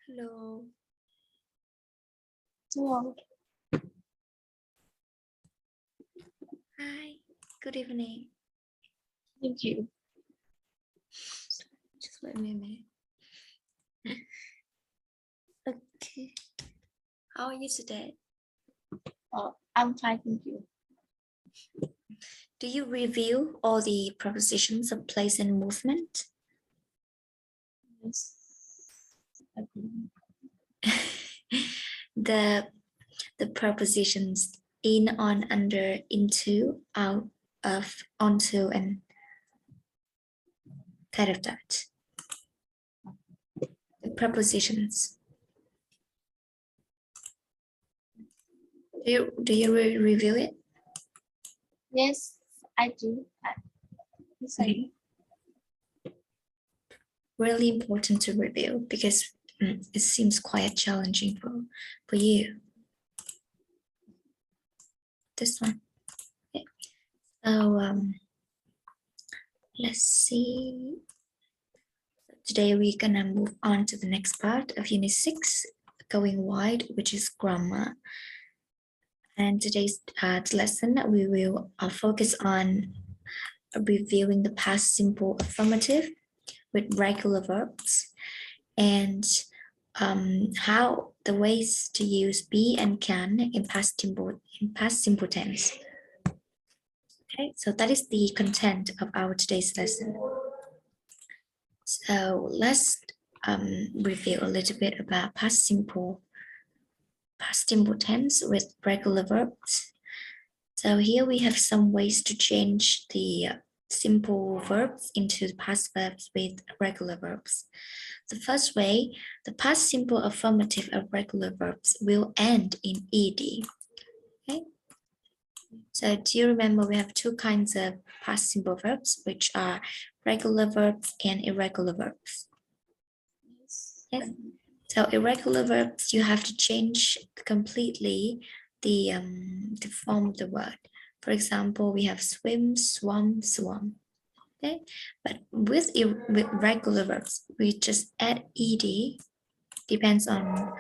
Hello. Hello. Hi. Good evening. Thank you. Just wait a minute. Okay. How are you today? I'm fine, thank you. Do you review all the prepositions of place and movement? Yes. the prepositions in, on, under, into, out of, onto, and kind of that. The prepositions. Do you review it? Yes, I do. Yes, I do. Really important to review because it seems quite challenging for you. This one. Okay. So let's see. Today we're gonna move on to the next part of Unit 6, Going Wide, which is grammar. And today's lesson, we will focus on reviewing the past simple affirmative with regular verbs and how the ways to use be and can in past simple tense. Okay, so that is the content of our today's lesson. So let's review a little bit about past simple tense with regular verbs. So here we have some ways to change the simple verbs into past verbs with regular verbs. The first way, the past simple affirmative of regular verbs will end in ed. Okay. So do you remember we have two kinds of past simple verbs, which are regular verbs and irregular verbs? Yes. So irregular verbs, you have to change completely the form of the word. For example, we have swim, swum, swum. Okay, but with regular verbs, we just add ed. Depends on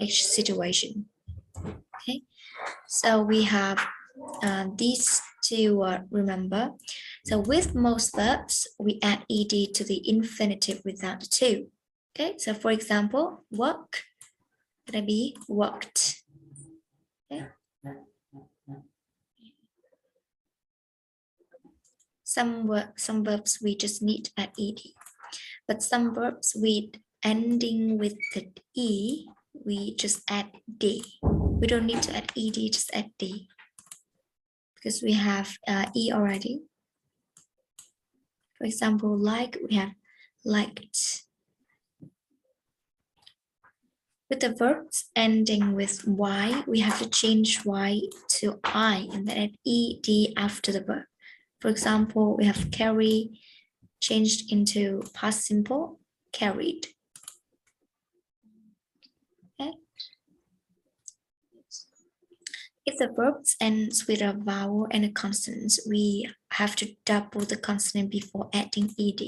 each situation. Okay, so we have these to remember. So with most verbs, we add ed to the infinitive without the to. Okay, so for example, work, gonna be worked. Okay. Some verbs we just need to add ed, but some verbs with ending with the e, we just add d. We don't need to add ed, just add d because we have e already. For example, like, we have liked. With the verbs ending with y, we have to change y to I and then add ed after the verb. For example, we have carry changed into past simple, carried. Okay. If the verbs ends with a vowel and a consonant, we have to double the consonant before adding ed.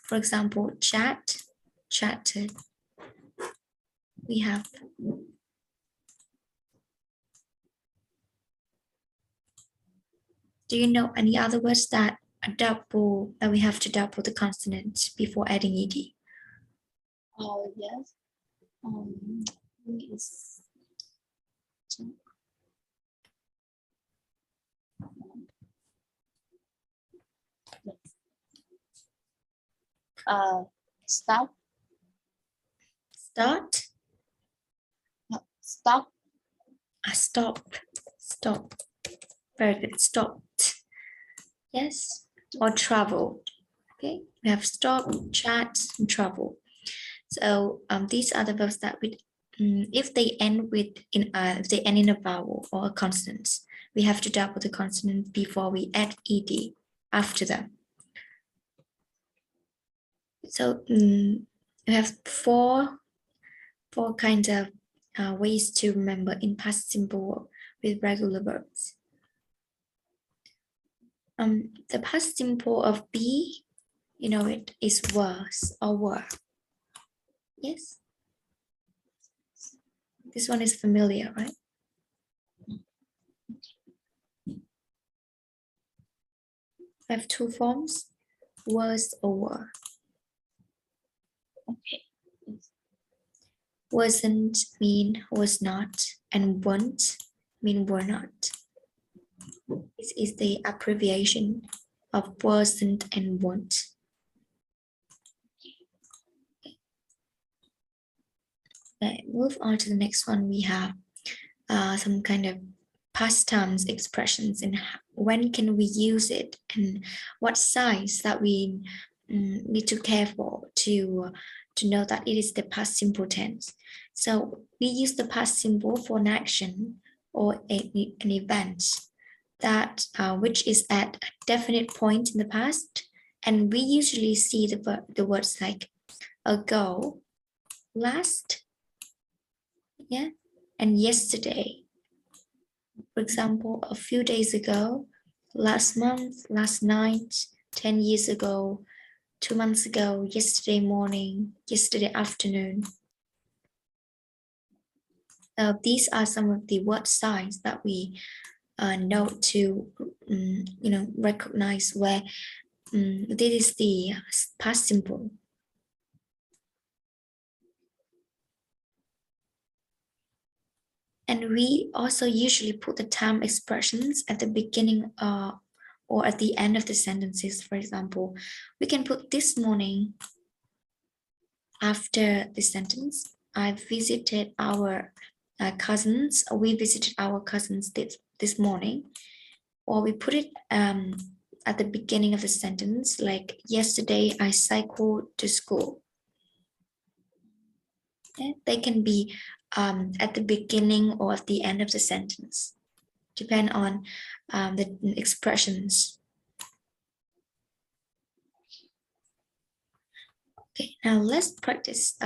For example, chat, chatted. We have do you know any other words that we have to double the consonant before adding ed? Oh, yes. Is stop. Start. Stop. Stop. Stop. Very good. Stopped. Yes. Or travel. Okay. We have stop, chat, and travel. So these are the verbs that we, if they end in a vowel or a consonant, we have to double the consonant before we add ed after them. So we have four kinds of ways to remember in past simple with regular verbs. The past simple of be, it is was or were. Yes. This one is familiar, right? I have two forms, was or were. Okay. Wasn't mean was not, and weren't mean were not. This is the abbreviation of wasn't and weren't. Okay, move on to the next one. We have some kind of past tense expressions and when can we use it and what signs that we need to care for to know that it is the past simple tense. So we use the past simple for an action or an event that which is at a definite point in the past, and we usually see the words like ago, last, yeah, and yesterday. For example, a few days ago, last month, last night, 10 years ago, 2 months ago, yesterday morning, yesterday afternoon. These are some of the word signs that we know to recognize where this is the past simple. And we also usually put the time expressions at the beginning or at the end of the sentences. For example, we can put this morning after the sentence. I visited our cousins. We visited our cousins this morning. Or we put it at the beginning of the sentence, like yesterday I cycled to school. Okay? They can be at the beginning or at the end of the sentence, depend on the expressions. Okay, now let's practice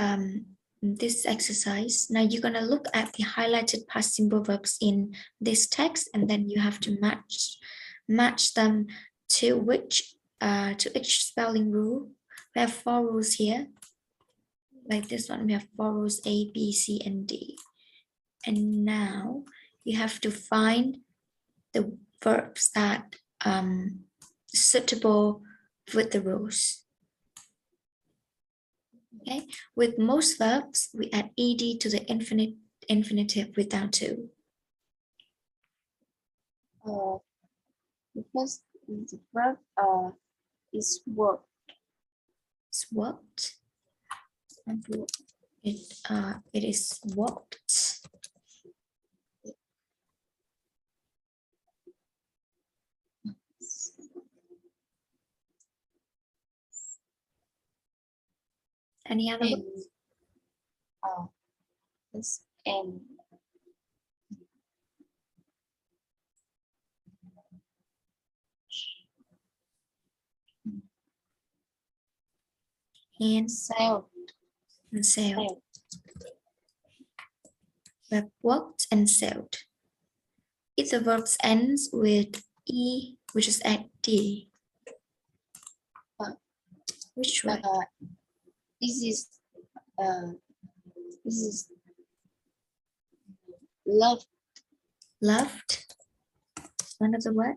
this exercise. Now you're gonna look at the highlighted past simple verbs in this text, and then you have to match them to each spelling rule. We have 4 rules here. Like this one, we have 4 rules: A, B, C, and D. And now you have to find the verbs that suitable with the rules. Okay, with most verbs, we add ed to the infinitive without to. Because the verb is work. It's worked. It is walked. Any other words? Yes, and And sailed. and sailed. We have worked and sailed. If the verbs ends with e, which is at d. Which one? This is loved. Loved. One of the word.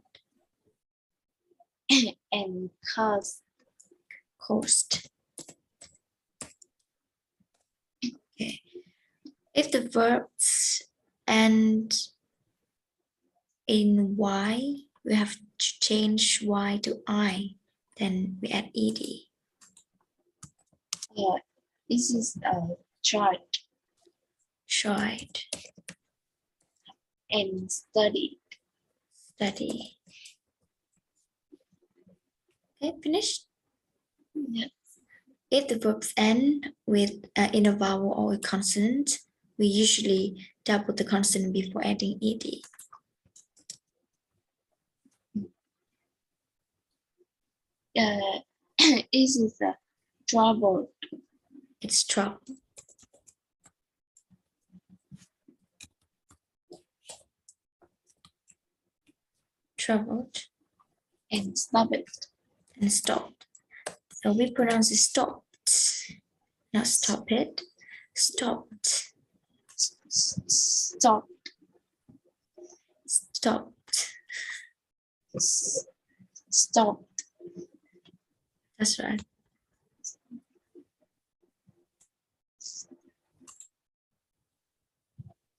And caused. Caused. Okay. If the verbs end in y, we have to change y to I, then we add ed. This is tried. Tried. And studied. Study. Okay, finished? Yes. If the verbs end with in a vowel or a consonant, we usually double the consonant before adding ed. This is troubled. It's trouble. Troubled. And stopped. And stopped. So we pronounce it stopped. Not stop it. Stopped. Stop. Stopped. Stop. That's right.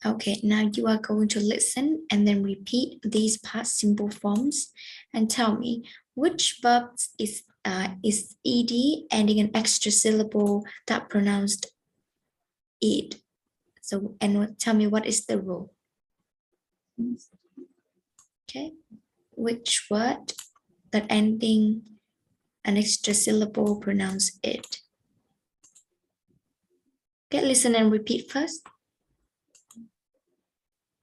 Okay, now you are going to listen and then repeat these past simple forms and tell me which verb is ed ending an extra syllable that pronounced id. So, and tell me what is the rule. Okay, which word that ending an extra syllable pronounce it. Okay, listen and repeat first.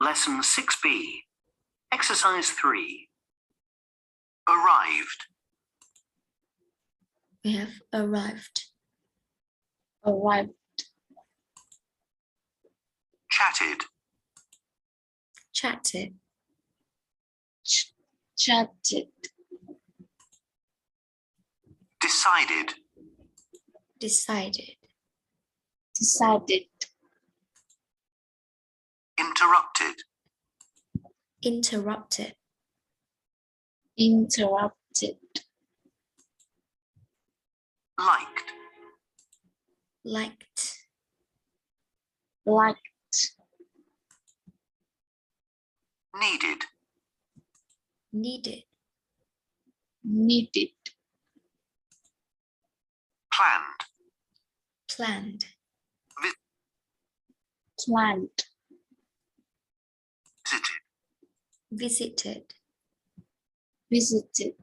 Lesson 6B, Exercise 3. Arrived. We have arrived. Arrived. Chatted. Chatted. Chatted. Decided. Decided. Decided. Interrupted. Interrupted. Interrupted. Liked. Liked. Liked. Needed. Needed. Needed. Planned. Planned. Planned. Visited. Visited. Visited.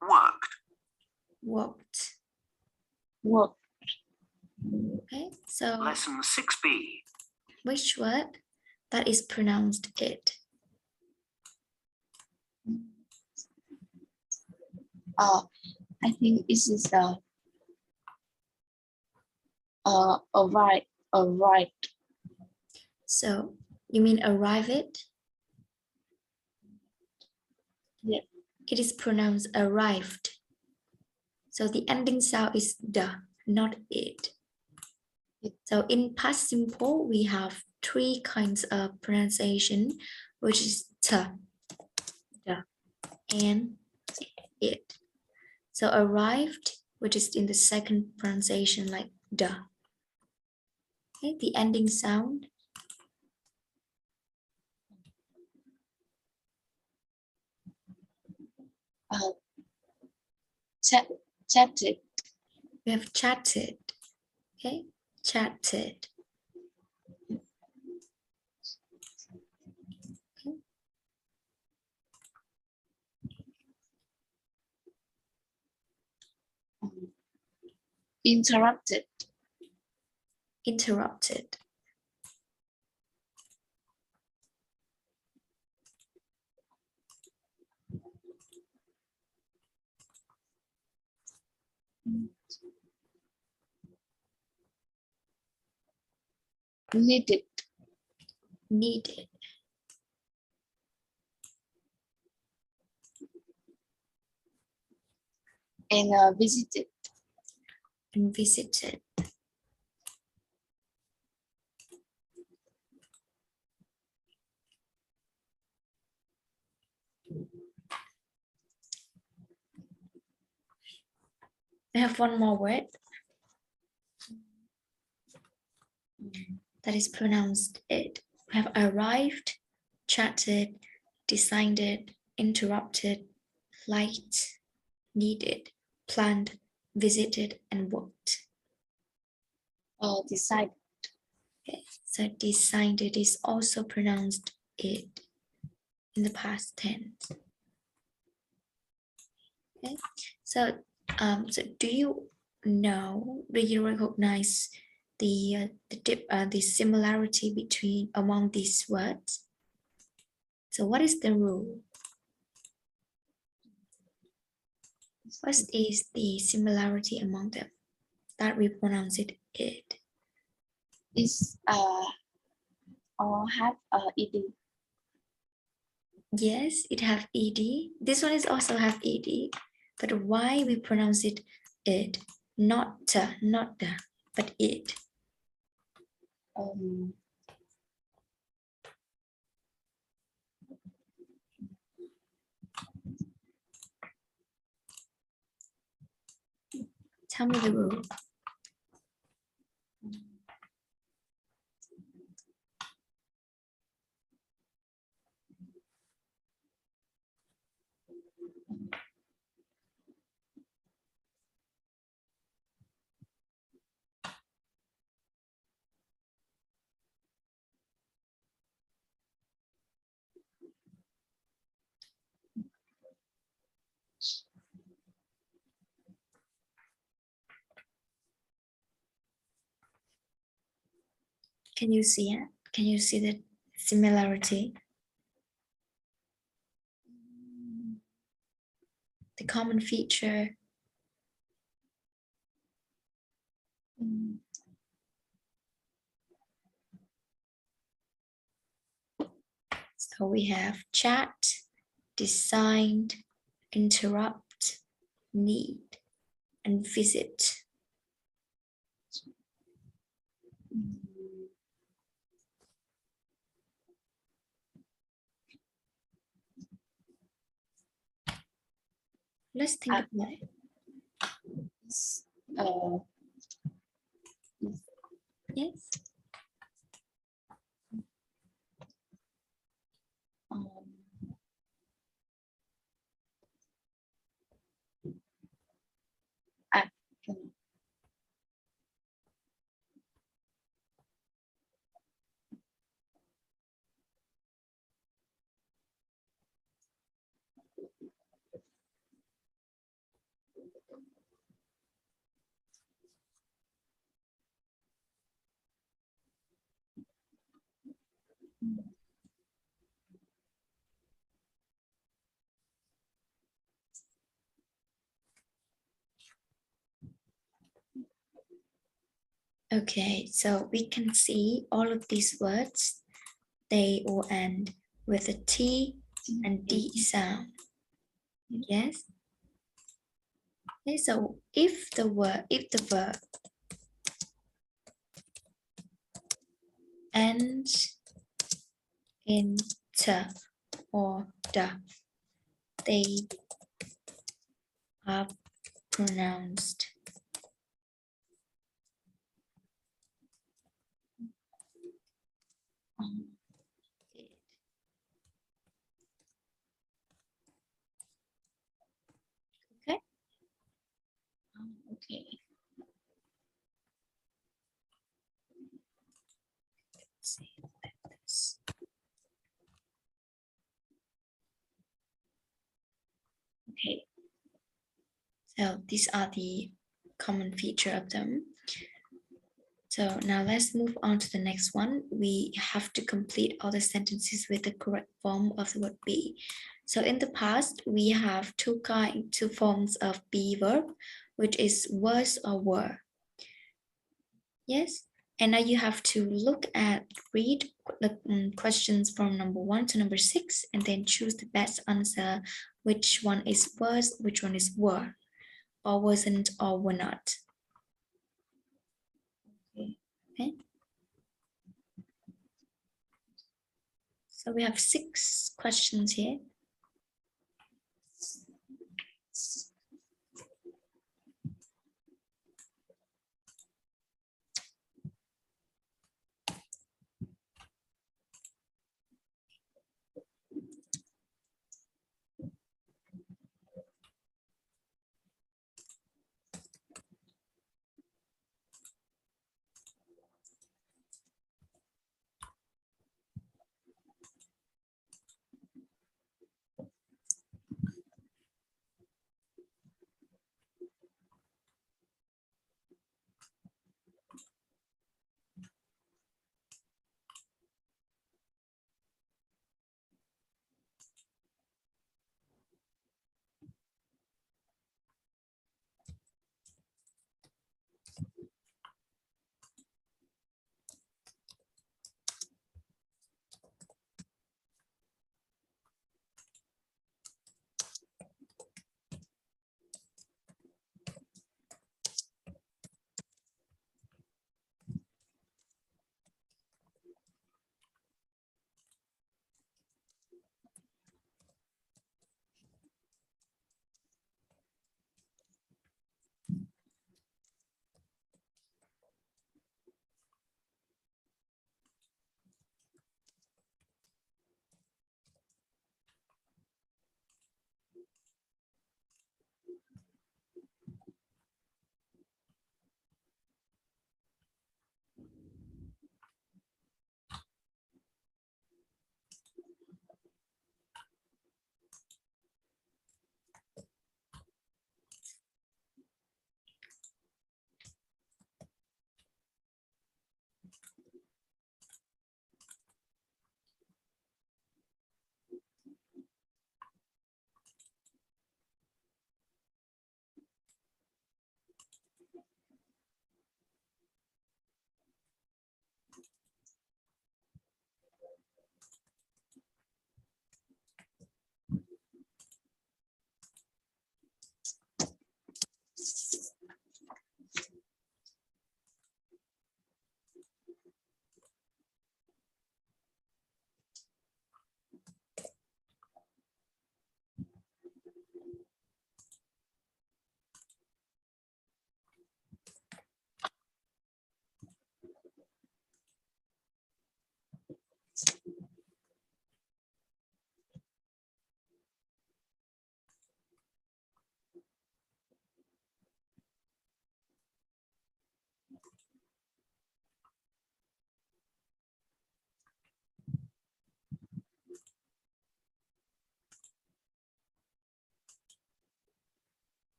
Worked. Worked. Worked. Okay, so Lesson 6B. which word that is pronounced it? I think this is arrived. Arrived. So you mean arrive it? Yeah. It is pronounced arrived. So the ending sound is the, not it. So in past simple, we have three kinds of pronunciation, which is t, the, and it. So arrived, which is in the second pronunciation like the. Okay, the ending sound. Chatted. We have chatted. Okay, chatted. Okay. Interrupted. Interrupted. Needed. Needed. And visited. And visited. We have one more word that is pronounced it. We have arrived, chatted, decided, interrupted, liked, needed, planned, visited, and worked. Decided. Okay, so decided is also pronounced it in the past tense. Okay, so do you know, do you recognize the similarity between among these words? So what is the rule? What is the similarity among them that we pronounce it? Is or have ed. Yes, it have ed. This one is also have ed, but why we pronounce it It. Not the, but it. Tell me the rule. Can you see it? Can you see the similarity? The common feature. So we have chat, designed, interrupt, need, and visit. Let's think about it. Yes. Okay, so we can see all of these words, they all end with a T and D sound. Yes. Okay, so if the verb ends in t or the, they are pronounced. Okay. Okay. Let's see like this. Okay. So these are the common feature of them. So now let's move on to the next one. We have to complete all the sentences with the correct form of the word be. So in the past, we have two forms of be verb, which is was or were. Yes, and now you have to read the questions from number 1 to number 6, and then choose the best answer, which one is was, which one is were, or wasn't, or were not. Okay. So we have 6 questions here.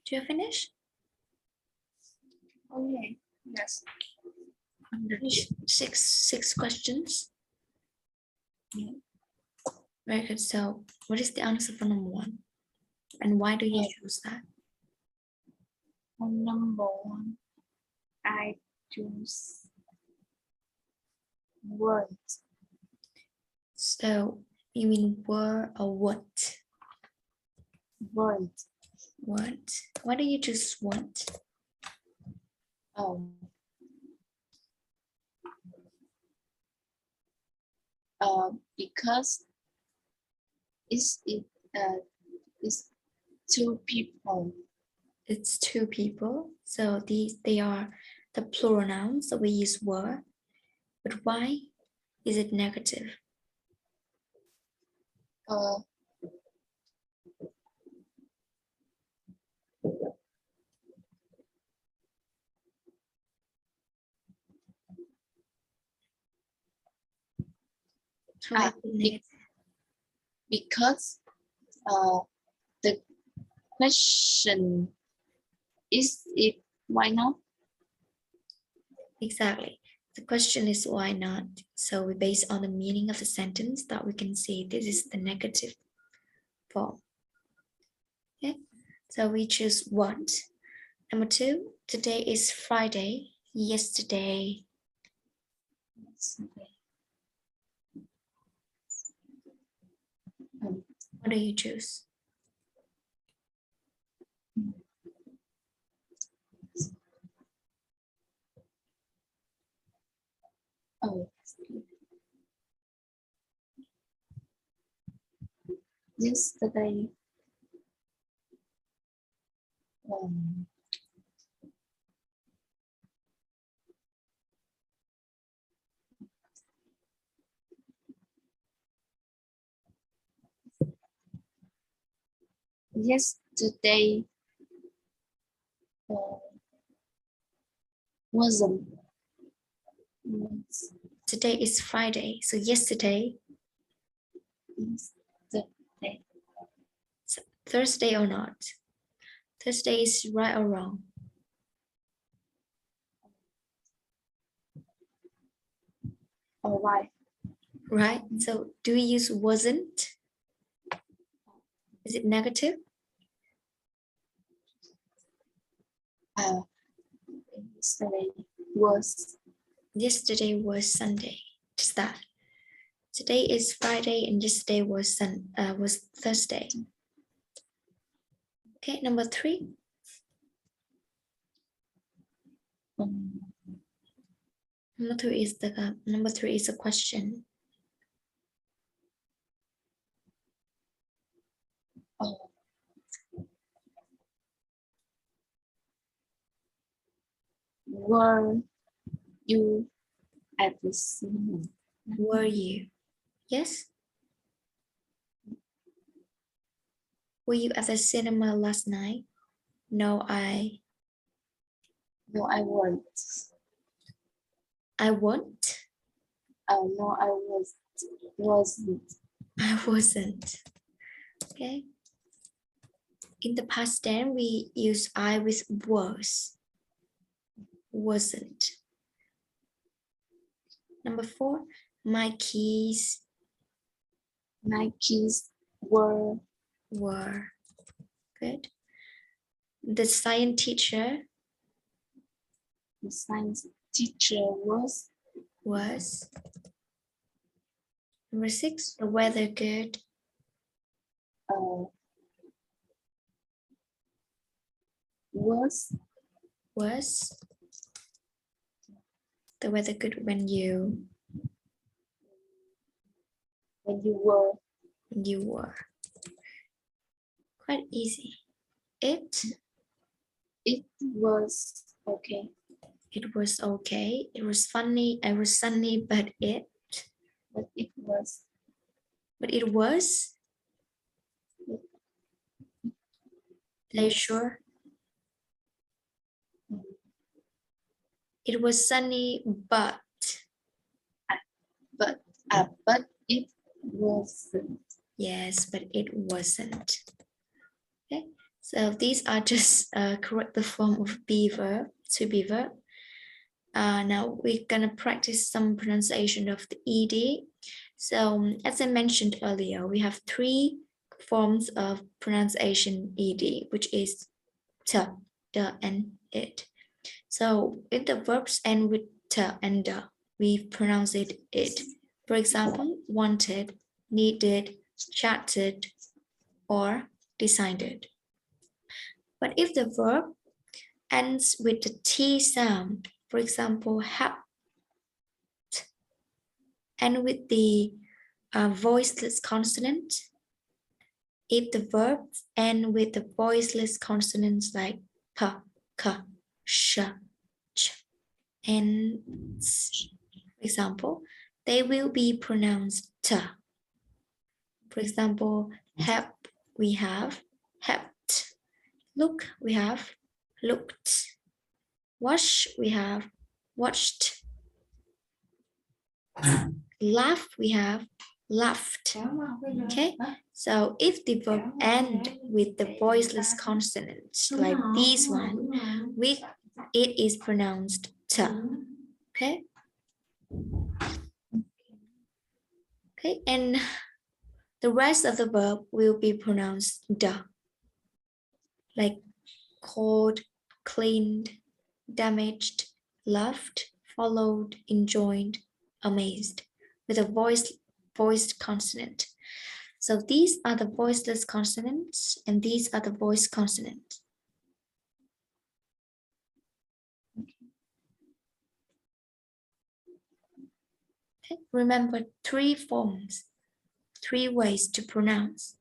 Do you finish? Okay. Yes. Finish six questions. Yeah. Very good. So what is the answer for number 1? And why do you choose that? On number 1, I choose words. So you mean were or what? Words. What? Why do you choose what? Um. Because it's 2 people. It's 2 people. So they are the plural nouns. So we use were. But why is it negative? Uh, How is it negative? because the question is it why not? Exactly. The question is why not? So we base on the meaning of the sentence that we can see this is the negative form. Okay, so we choose what. Number 2, today is Friday. Yesterday. What do you choose? Oh, yesterday. Yesterday wasn't. Today is Friday. So yesterday. Yesterday. So Thursday or not? Thursday is right or wrong? All right. Right. So do we use wasn't? Is it negative? Yesterday was. Yesterday was Sunday. Just that. Today is Friday and yesterday was Thursday. Okay, number 3. Number 3 is a question. Were you at the cinema? Were you? Yes. Were you at the cinema last night? No, I weren't. I won't. No, I wasn't. I wasn't. Okay. In the past tense, we use I with was. Wasn't. Number 4, my keys My keys were. Good. The science teacher The science teacher was. Number 6, the weather good Was. the weather good when you were. Quite easy. It was okay. It was okay. It was funny. I was sunny, but it But it was. But it was Are you sure? It was sunny, but but it wasn't. yes, but it wasn't. Okay, so these are just correct the form of be verb, to be verb. Now we're gonna practice some pronunciation of the ed. So as I mentioned earlier, we have three forms of pronunciation ed, which is t, the, and it. So if the verbs end with t and the, we pronounce it it. For example, wanted, needed, chatted, or decided. But if the verb ends with the t sound, for example, helped, and with the voiceless consonant, if the verbs end with the voiceless consonants like p, k, sh, ch, and s, for example, they will be pronounced t. For example, help, we have helped. Look, we have looked. Watch, we have watched. Laugh, we have laughed. Okay, so if the verb end with the voiceless consonants like this one, it is pronounced t. Okay. Okay, and the rest of the verb will be pronounced da, like called, cleaned, damaged, loved, followed, enjoyed, amazed, with a voiced consonant. So these are the voiceless consonants, and these are the voiced consonants. Okay. Remember three forms, three ways to pronounce.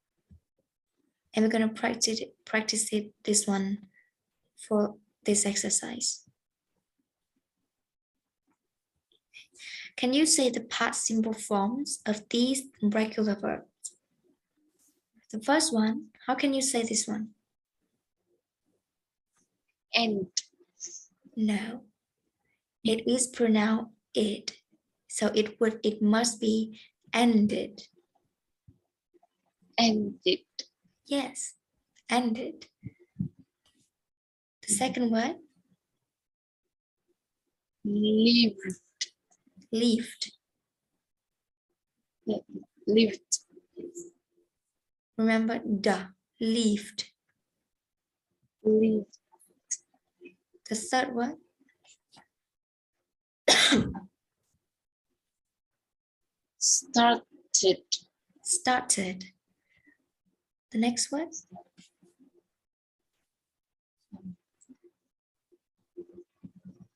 And we're going to practice it this one for this exercise. Can you say the past simple forms of these regular verbs? The first one, how can you say this one? And No, it is pronounced it. So it must be ended. ended. Yes, ended. The second word, Lived. lived. Lived. Remember the, lived. Lived. The third word, Started. started. The next word,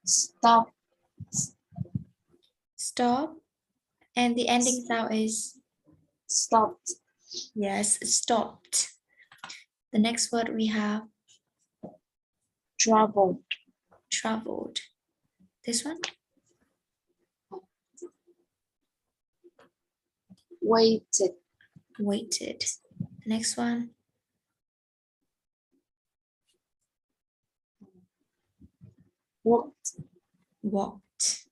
Stop. stop. And the ending sound is, Stopped. yes, stopped. The next word we have Traveled. traveled. This one, Waited. waited. The next one, Walked. walked.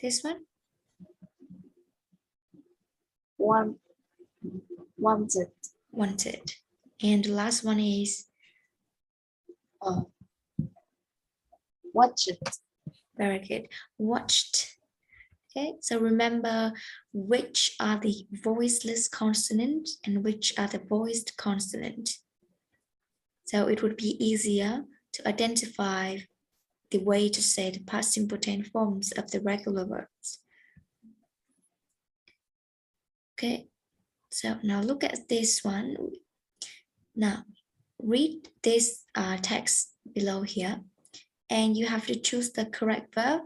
This one, Wanted. wanted. And the last one is, Watched. very good, watched. Okay, so remember which are the voiceless consonant and which are the voiced consonant. So it would be easier to identify the way to say the past simple tense forms of the regular verbs. Okay, so now look at this one. Now read this text below here, and you have to choose the correct verb.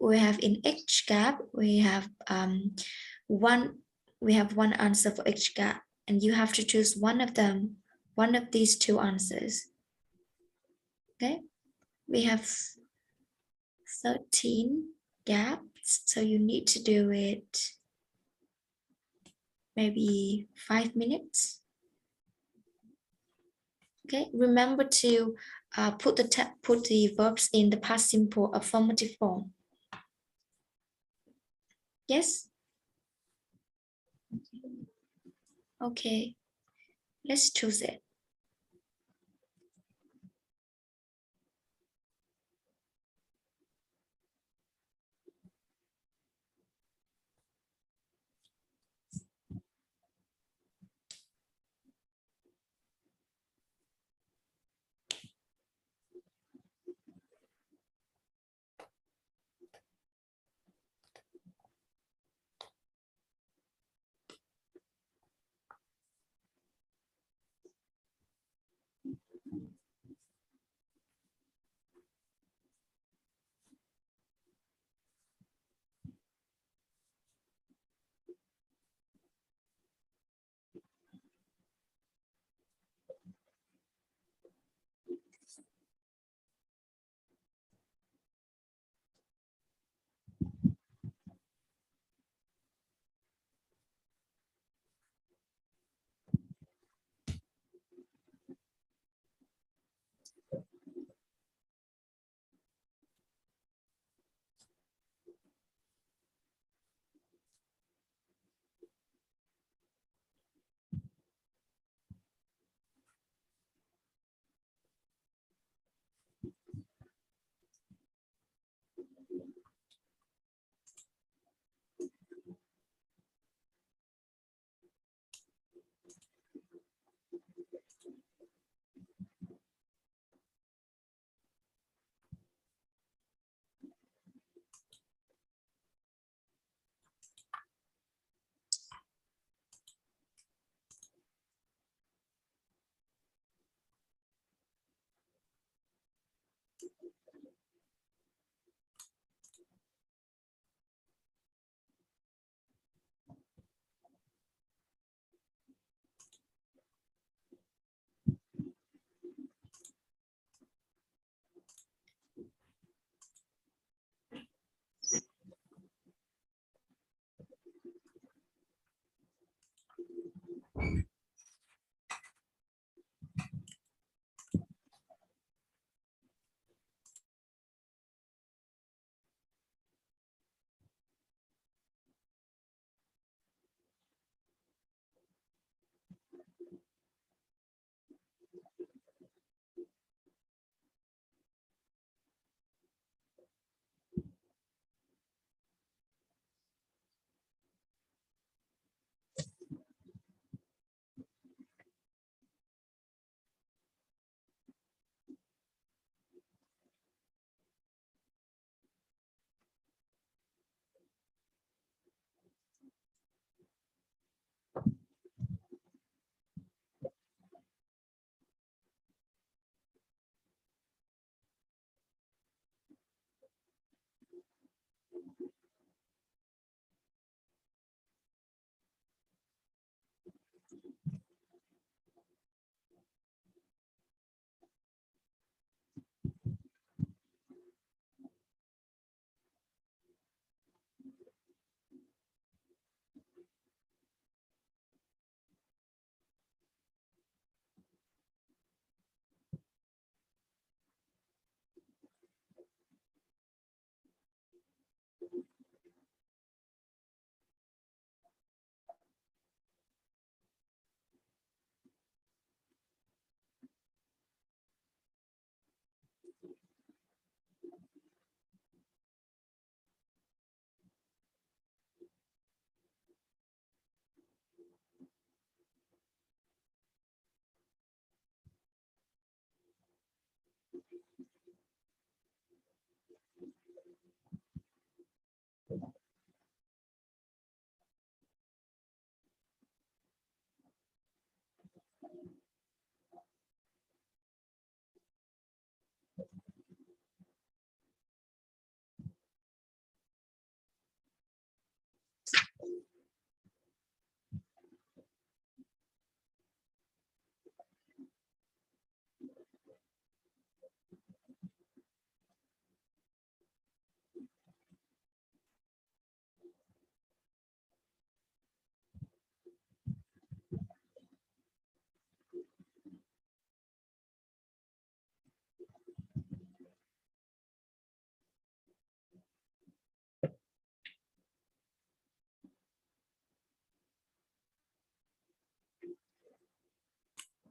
We have in each gap, we have one answer for each gap, and you have to choose one of them, one of these two answers. Okay, we have 13 gaps, so you need to do it maybe 5 minutes. Okay, remember to put the verbs in the past simple affirmative form. Yes. Okay, let's choose it.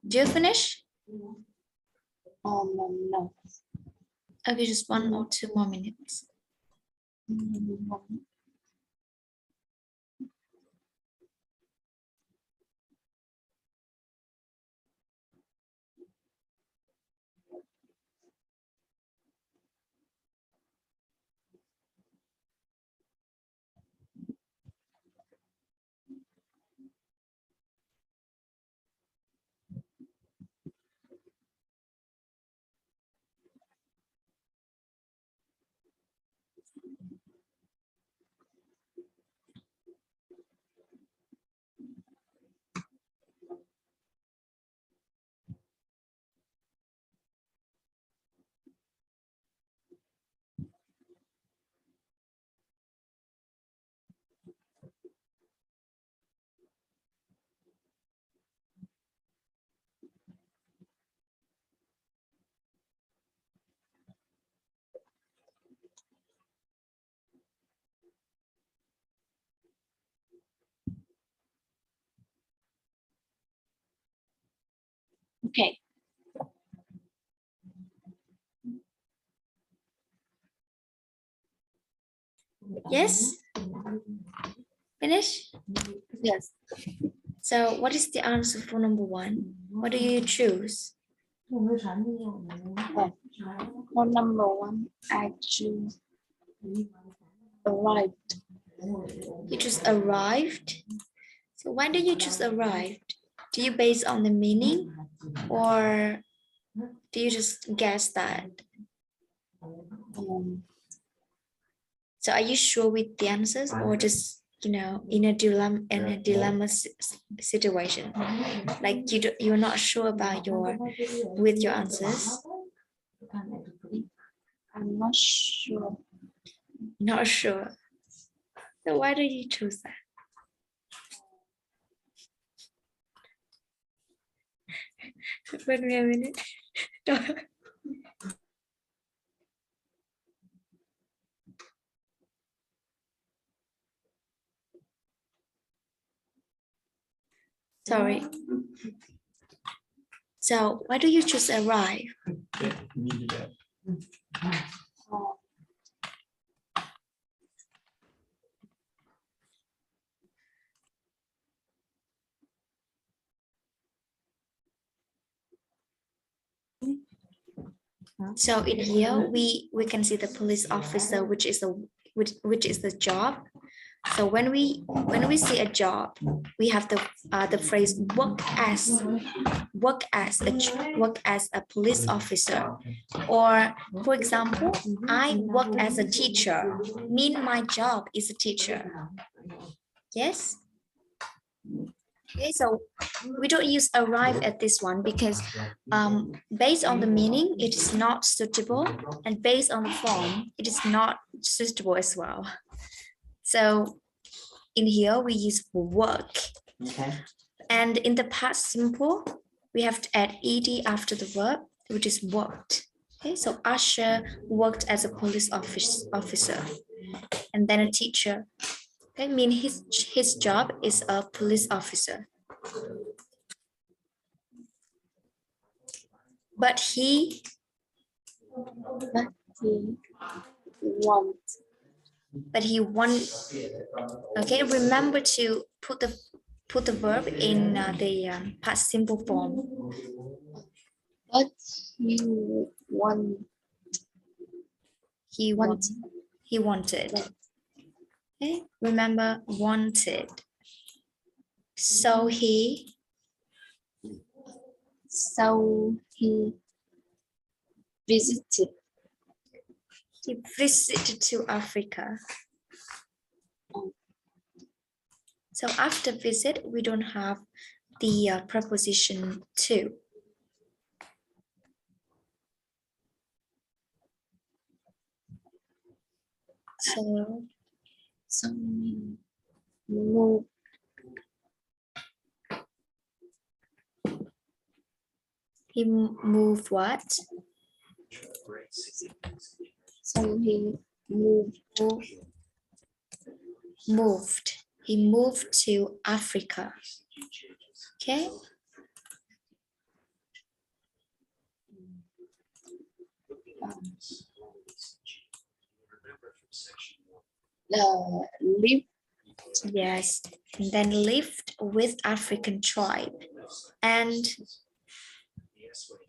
Do you finish? No. Okay, just 1 or 2 more minutes. Okay. Yes? Finish? Yes. So what is the answer for number 1? What do you choose? For number 1, I choose arrived. You choose arrived. So why do you choose arrived? Do you base on the meaning or do you just guess that? So are you sure with the answers or just, in a dilemma situation? Like you're not sure about with your answers? I'm not sure. Not sure. So why do you choose that? Wait me a minute. Sorry. So why do you choose arrive? Uh, So in here we can see the police officer, which is the job. So when we see a job, we have the phrase work as a police officer, or for example, I work as a teacher. Mean my job is a teacher. Yes. Okay, so we don't use arrive at this one because based on the meaning, it is not suitable, and based on the form, it is not suitable as well. So in here, we use work. Okay. And in the past simple, we have to add ed after the verb, which is worked. Okay, so Asher worked as a police officer, and then a teacher. Okay, mean his job is a police officer. But he want. Okay, remember to put the verb in the past simple form. But you want. He wanted. Okay, remember wanted. So he Visited. He visited to Africa. So after visit, we don't have the preposition to. So move. He moved what? So he moved. He moved to Africa. Okay. Live Yes. And then lived with African tribe and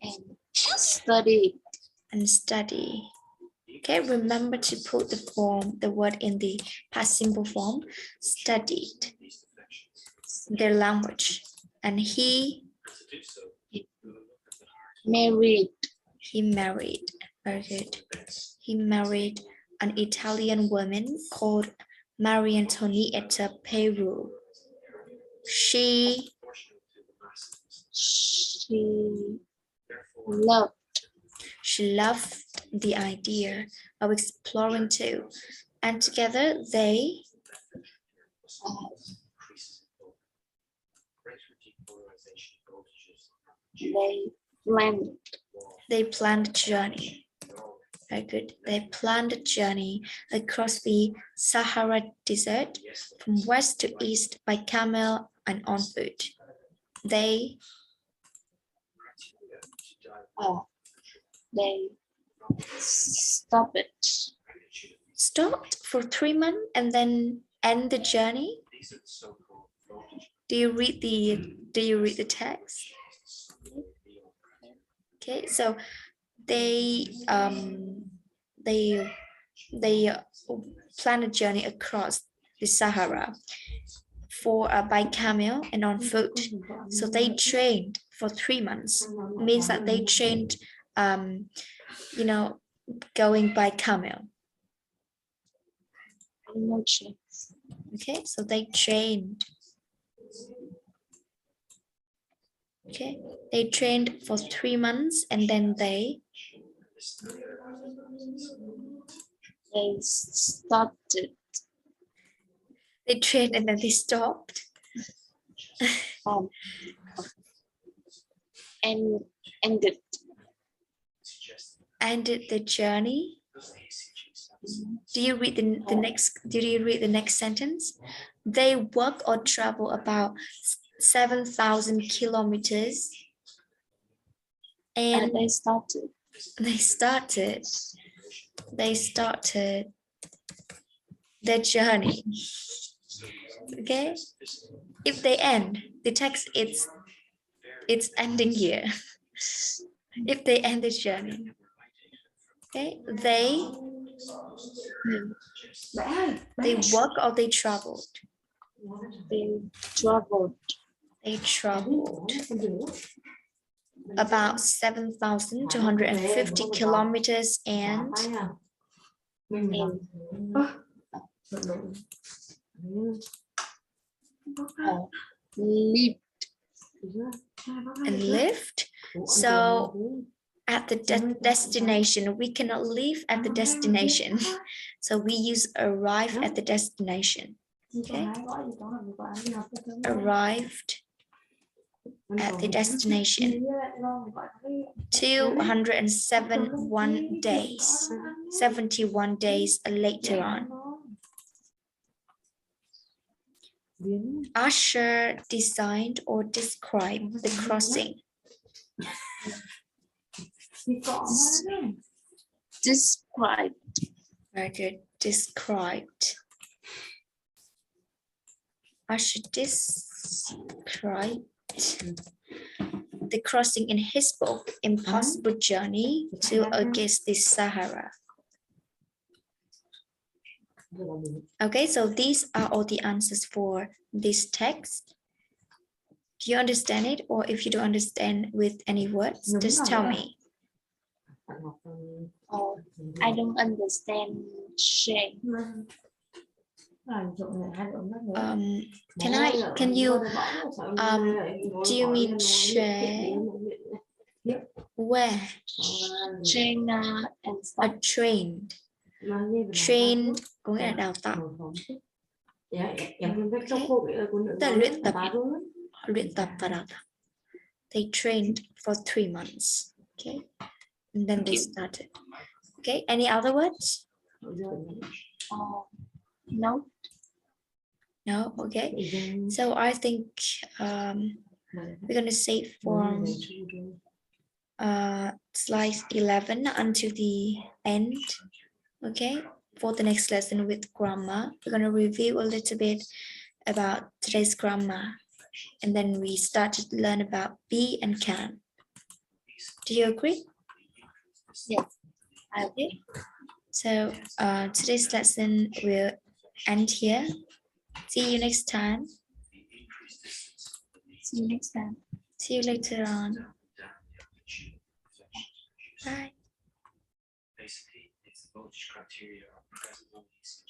and study. study. Okay, remember to put the word in the past simple form, studied their language. And he Married. married, very good. He married an Italian woman called Maria Antonietta Peru. She Loved. loved the idea of exploring too. And together they planned. they planned a journey. Very good. They planned a journey across the Sahara Desert from west to east by camel and on foot. They They stopped. stopped for 3 months and then end the journey. Do you read the text? Okay, so they plan a journey across the Sahara for by camel and on foot. So they trained for 3 months. Means that they trained, going by camel. No chance. Okay, so they trained. Okay, they trained for 3 months and then they started. They trained and then they stopped. And ended. Ended the journey. Do you read the next? Did you read the next sentence? They walk or travel about 7,000 kilometers, and they started. They started their journey. Okay. If they end, the text it's ending here. If they end the journey. Okay, they walk or they traveled. They traveled. They traveled about 7,250 kilometers and lived. So at the destination, we cannot leave at the destination. So we use arrive at the destination. Okay. Arrived at the destination. 271 days. 71 days later on. Usher designed or described the crossing. Described. Very good. Described. Usher described the crossing in his book, Impossible Journey to Against the Sahara. Okay, so these are all the answers for this text. Do you understand it? Or if you don't understand with any words, just tell me. Oh, I don't understand. Shame. Can you do you mean share? Where? China and A trained. Trained có nghĩa là đào tạo. Tức là luyện tập và đào tạo. They trained for 3 months. Okay. And then they started. Okay. Any other words? No. No. Okay. So I think we're gonna save for slide 11 until the end. Okay, for the next lesson with grammar, we're going to review a little bit about today's grammar, and then we start to learn about be and can. Do you agree? Yes. Okay. So today's lesson will end here. See you next time. See you next time. See you later on. Bye. Basically, it's the voltage criteria are present on these